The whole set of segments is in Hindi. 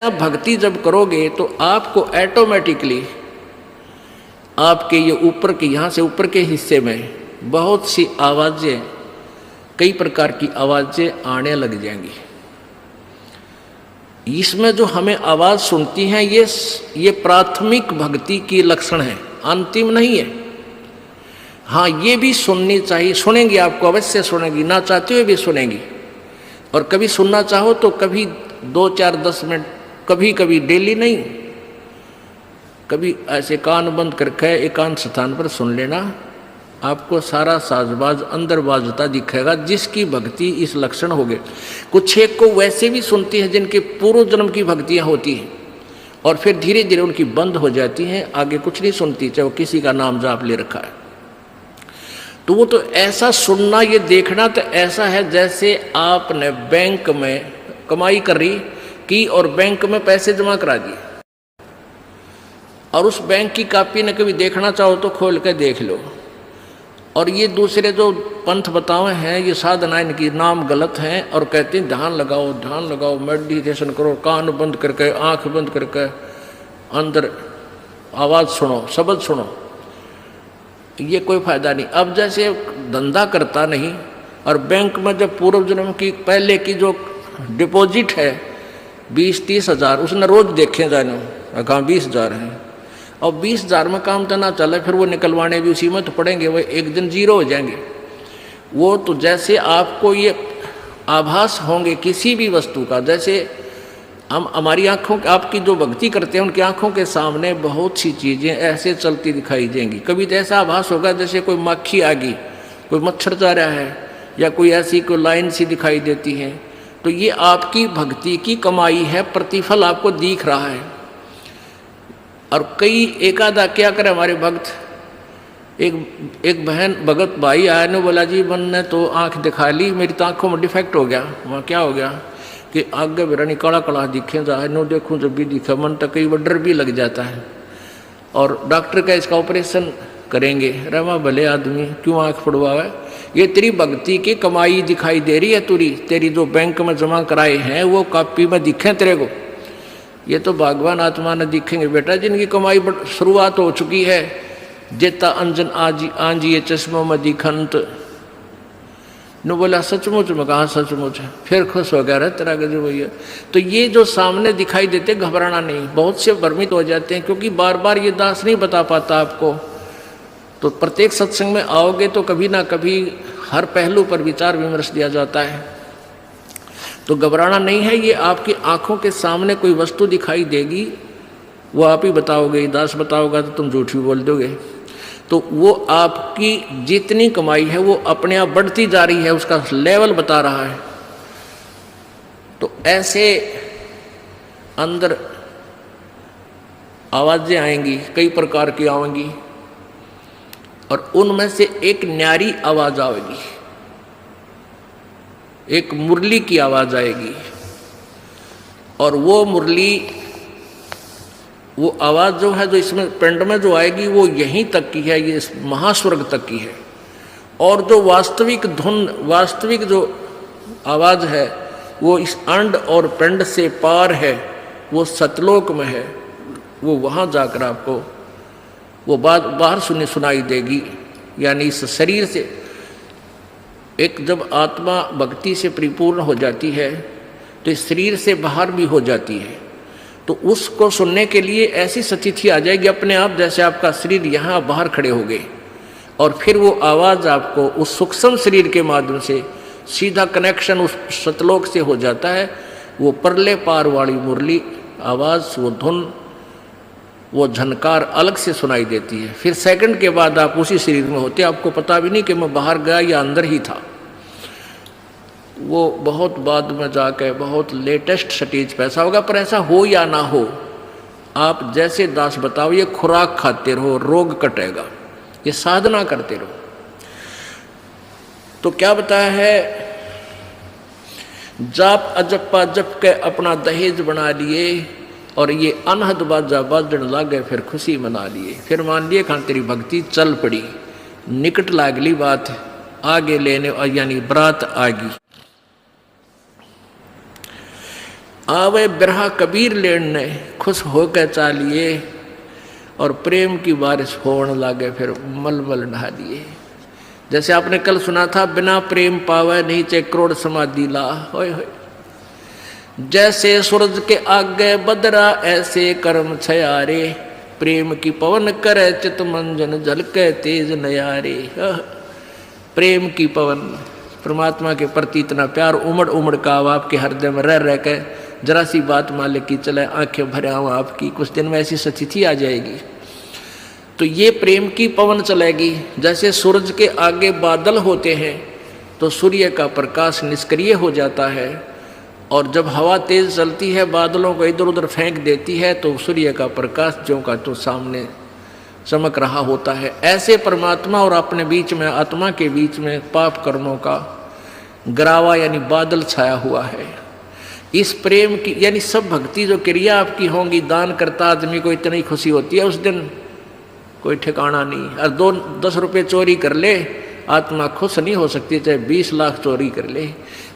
आप भक्ति जब करोगे तो आपको ऑटोमेटिकली आपके ये ऊपर के यहाँ से ऊपर के हिस्से में बहुत सी आवाज़ें, कई प्रकार की आवाज़ें आने लग जाएंगी। इसमें जो हमें आवाज़ सुनती हैं ये प्राथमिक भक्ति की लक्षण है, अंतिम नहीं है। हाँ, ये भी सुननी चाहिए, सुनेंगी, आपको अवश्य सुनेंगी, ना चाहते हुए भी सुनेंगी। और कभी सुनना चाहो तो कभी 2, 4, 10 मिनट, कभी कभी डेली नहीं, कभी ऐसे कान बंद करके एकांत स्थान पर सुन लेना, आपको सारा साजबाज अंदर बाजता दिखेगा, जिसकी भक्ति इस लक्षण हो गए। कुछ एक को वैसे भी सुनती है जिनके पूर्व जन्म की भक्तियां होती हैं और फिर धीरे धीरे उनकी बंद हो जाती हैं, आगे कुछ नहीं सुनती, चाहे वो किसी का नाम जाप ले रखा है। तो वो तो ऐसा सुनना, ये देखना तो ऐसा है जैसे आपने बैंक में कमाई की और बैंक में पैसे जमा करा दिए, और उस बैंक की कॉपी ने कभी देखना चाहो तो खोल के देख लो। और ये दूसरे जो पंथ बताए हैं, ये साधना, इनकी नाम गलत हैं और कहते हैं ध्यान लगाओ, मेडिटेशन करो, कान बंद करके, आंख बंद करके, अंदर आवाज़ सुनो, शब्द सुनो। ये कोई फायदा नहीं। अब जैसे धंधा करता नहीं और बैंक में जब पूर्व जन्म की पहले की जो डिपॉजिट है 20-30 हज़ार, उसने रोज देखे जाने, कहाँ 20,000 हैं, और 20,000 में काम तो ना चले, फिर वो निकलवाने भी उसी में तो पड़ेंगे, वो एक दिन जीरो हो जाएंगे। वो तो जैसे आपको ये आभास होंगे किसी भी वस्तु का, जैसे हम हमारी आँखों, आपकी जो भक्ति करते हैं उनकी आँखों के सामने बहुत सी चीज़ें ऐसे चलती दिखाई देंगी। कभी तो ऐसा आभास होगा जैसे कोई मक्खी आ गई, कोई मच्छर जा रहा है, या कोई ऐसी कोई लाइन सी दिखाई देती है। तो ये आपकी भक्ति की कमाई है, प्रतिफल आपको दिख रहा है। और कई एकादा क्या करे हमारे भक्त, एक बहन भगत भाई आया ने बोला जी मैंने तो आँख दिखा ली, मेरी तो आँखों में डिफेक्ट हो गया। वहाँ क्या हो गया कि आगे मेरा काला काला दिखे जा, नो देखूँ जब भी दिखा, मन तक कई बार डर भी लग जाता है। और डॉक्टर का इसका ऑपरेशन करेंगे, रमा भले आदमी क्यों आँख पड़वावे, ये तेरी भक्ति की कमाई दिखाई दे रही है, तेरी जो बैंक में जमा कराए हैं वो कॉपी में दिखे तेरे को। ये तो भगवान आत्मा ने दिखेंगे बेटा, जिनकी कमाई शुरुआत हो चुकी है। जेता अंजन आंजी ये चश्मों में दिखंत न बोला सचमुच में, कहा सचमुच है, फिर खुश हो गया, तेरा गजब भैया। तो ये जो सामने दिखाई देते, घबराना नहीं। बहुत से भ्रमित हो जाते हैं क्योंकि बार बार ये दास नहीं बता पाता आपको। तो प्रत्येक सत्संग में आओगे तो कभी ना कभी हर पहलू पर विचार विमर्श दिया जाता है। तो घबराना नहीं है। ये आपकी आंखों के सामने कोई वस्तु दिखाई देगी, वो आप ही बताओगे, दास बताओगा तो तुम झूठ भी बोल दोगे। तो वो आपकी जितनी कमाई है वो अपने आप बढ़ती जा रही है, उसका लेवल बता रहा है। तो ऐसे अंदर आवाजें आएंगी, कई प्रकार की आएंगी, और उनमें से एक न्यारी आवाज आएगी, एक मुरली की आवाज आएगी। और वो मुरली, वो आवाज जो है, जो इसमें पिंड में जो आएगी वो यहीं तक की है, ये महास्वर्ग तक की है। और जो वास्तविक धुन, वास्तविक जो आवाज है वो इस अंड और पिंड से पार है, वो सतलोक में है। वो वहाँ जाकर आपको वो बात बाहर सुनाई देगी। यानी इस शरीर से एक जब आत्मा भक्ति से परिपूर्ण हो जाती है तो इस शरीर से बाहर भी हो जाती है। तो उसको सुनने के लिए ऐसी स्थिति आ जाएगी अपने आप, जैसे आपका शरीर यहाँ बाहर खड़े हो गए, और फिर वो आवाज़ आपको उस सूक्ष्म शरीर के माध्यम से सीधा कनेक्शन उस सतलोक से हो जाता है। वो परले पार वाली मुरली आवाज़, वो धुन, वो झनकार अलग से सुनाई देती है। फिर सेकंड के बाद आप उसी शरीर में होते, आपको पता भी नहीं कि मैं बाहर गया या अंदर ही था। वो बहुत बाद में जाके बहुत लेटेस्ट स्टेज पे ऐसा होगा। पर ऐसा हो या ना हो, आप जैसे दास बताओ, ये खुराक खाते रहो, रोग कटेगा, ये साधना करते रहो। तो क्या बताया है, जाप अजप्पा जप के अपना दहेज बना लिए, और ये अनहद बाजा बाजन लागे फिर खुशी मना लिए। फिर मान लिए खान तेरी भक्ति चल पड़ी, निकट लागली बात आगे लेने, यानी बरात आगी। आवे बिरहा कबीर लेने खुश होकर चालिए, और प्रेम की बारिश होने लागे फिर मलमल ढालिए। जैसे आपने कल सुना था, बिना प्रेम पावे नहीं चे करोड़ समाधि ला। होय होय। जैसे सूरज के आगे बदरा ऐसे कर्म छयारे, प्रेम की पवन करे चित मंजन झलके तेज नयारे। प्रेम की पवन, परमात्मा के प्रति इतना प्यार उमड़ उमड़ का अब आपके हृदय में रह के जरा सी बात मालिक की चले आंखें भरे आऊँ आपकी, कुछ दिन में ऐसी स्थिति आ जाएगी। तो ये प्रेम की पवन चलेगी। जैसे सूरज के आगे बादल होते हैं तो सूर्य का प्रकाश निष्क्रिय हो जाता है, और जब हवा तेज चलती है बादलों को इधर उधर फेंक देती है तो सूर्य का प्रकाश ज्यों का तो सामने चमक रहा होता है। ऐसे परमात्मा और अपने बीच में, आत्मा के बीच में पाप कर्मों का गरावा यानी बादल छाया हुआ है। इस प्रेम की यानी सब भक्ति जो क्रिया आपकी होंगी, दान करता आदमी को इतनी खुशी होती है उस दिन कोई ठिकाना नहीं। और 10 रुपये चोरी कर ले आत्मा खुश नहीं हो सकती, चाहे 20 लाख चोरी कर ले।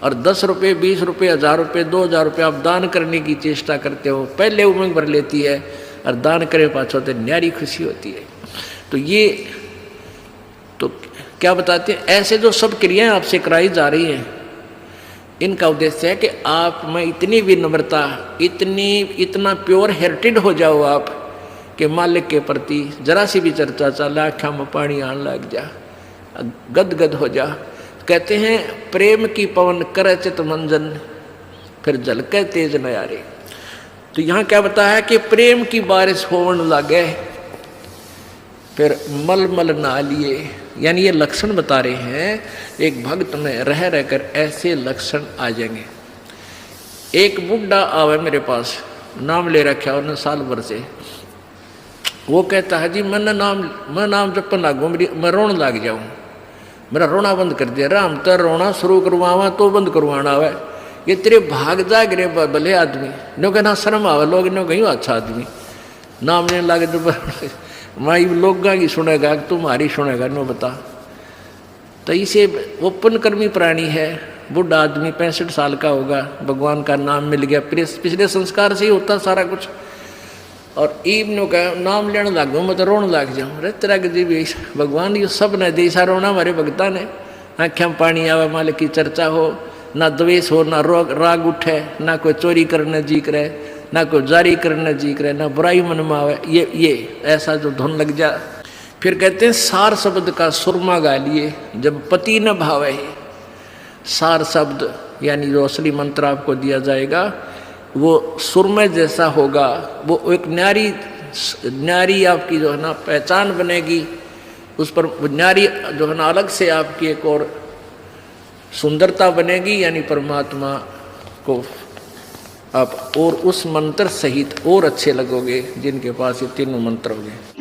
और 10 रुपये, 20 रुपये, 1000 रुपये, 2000 रुपये आप दान करने की चेष्टा करते हो, पहले उमंग भर लेती है, और दान करे पाछो तो न्यारी खुशी होती है। तो ये तो क्या बताते हैं, ऐसे जो सब क्रियाएं आपसे कराई जा रही हैं, इनका उद्देश्य है कि आप में इतनी विनम्रता, इतना प्योर हार्टेड हो जाओ आप कि मालिक के प्रति जरा सी भी चर्चा चला आँखों में पानी आने लग जा, गदगद हो जा। कहते हैं प्रेम की पवन करे चित मंजन फिर झलके तेज नयारे। तो यहाँ क्या बताया है कि प्रेम की बारिश होने लगे फिर मलमल नहा लिए, यानी ये लक्षण बता रहे हैं एक भक्त में रह रहकर ऐसे लक्षण आ जाएंगे। एक बुढ़ा आवे मेरे पास, नाम ले रखा उन्होंने साल भर से। वो कहता है जी मैं नाम जपन लागू, मैं रोने लग जाऊँ, मेरा रोना बंद कर दिया। राम तो रोना शुरू करवावा तो बंद करवाना आवे, ये तेरे भाग जा गिरे भले आदमी, नो कहना शर्म आवे, लोग नो कहीं अच्छा आदमी नाम लेने लगे तो माई लोग की सुनेगा तुम्हारी सुनेगा, नो बता। तो इसे वो पुण्यकर्मी प्राणी है, बुढ़ा आदमी 65 साल का होगा, भगवान का नाम मिल गया, पिछले संस्कार से ही होता सारा कुछ। और ईब का नाम लेने लग गया, मैं तो रोने लग जाऊँ। अरे तेरा जी भी भगवान ये सब ने देसा रोना हमारे भगता ने, आँखें में पानी आवे, मालिक की चर्चा हो, ना द्वेष हो, ना राग उठे, ना कोई चोरी करने जी करे, ना कोई जारी करने जी करे, ना बुराई मन में आवे, ये ऐसा जो धुन लग जा। फिर कहते हैं सार शब्द का सुरमा गा लिए जब पति न भावे। सार शब्द यानी जो असली मंत्र आपको दिया जाएगा वो सुरमे जैसा होगा, वो एक न्यारी आपकी जो है ना पहचान बनेगी, उस पर न्यारी जो है ना अलग से आपकी एक और सुंदरता बनेगी, यानी परमात्मा को आप और उस मंत्र सहित और अच्छे लगोगे जिनके पास ये तीनों मंत्र होंगे।